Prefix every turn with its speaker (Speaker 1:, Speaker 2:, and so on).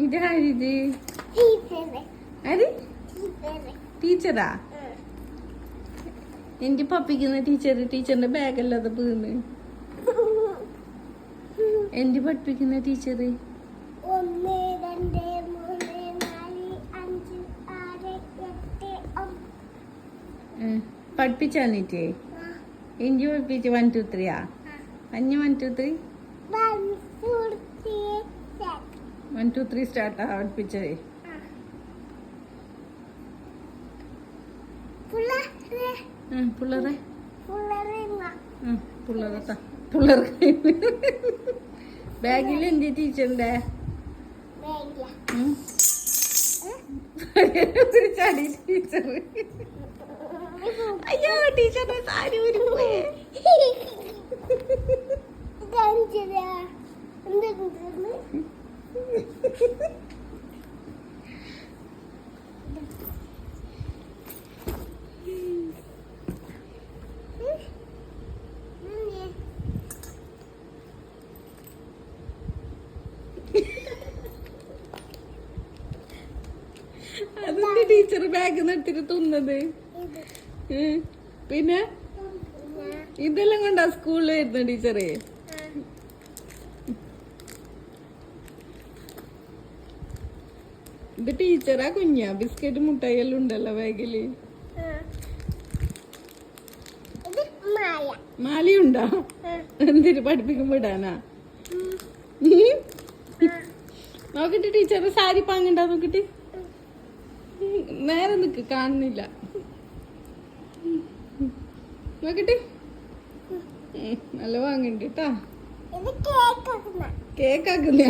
Speaker 1: ഇതാരിത്? ആര്? ടീച്ചറാ? എന്റെ പപ്പിക്കുന്ന ടീച്ചറിന്റെ ബാഗല്ലാതെ വീണ്. എന്റെ പഠിപ്പിക്കുന്ന ടീച്ചർ പഠിപ്പിച്ചാന്നിട്ടേ എന്റെ പഠിപ്പിച്ച് 1 2 3 അഞ്ഞ 1 2 3 1 2 3 സ്റ്റാർട്ടാ പഠിപ്പിച്ചേ. പിള്ളേരെ ബാഗിൽ എന്റെ ടീച്ചറിന്റെ ചടി ടീച്ചർ. അയ്യോ ടീച്ചറിന്റെ സാരി പോയേ. അതിന്റെ ടീച്ചർ ബാഗ് നിർത്തിട്ട് തിന്നത്. പിന്നെ ഇതെല്ലാം കൊണ്ടാ സ്കൂളിൽ വരുന്ന ടീച്ചറെ. ഇത് ടീച്ചറാ കുഞ്ഞാ? ബിസ്ക്കറ്റ് മുട്ടായി എല്ലാം ഉണ്ടല്ലോ ബാഗില്. മാലയുണ്ടോ? എന്തിന് പഠിപ്പിക്കുമ്പോ ഇടാനാ? നോക്കിട്ട് ടീച്ചറ് സാരി പാങ്ങണ്ടാ നോക്കിട്ട്. നേരെ നിക്ക് കാണുന്നില്ല. നോക്കിട്ട് നല്ല വാങ്ങണ്ട് കേട്ടാ. കേക്കാക്കുന്ന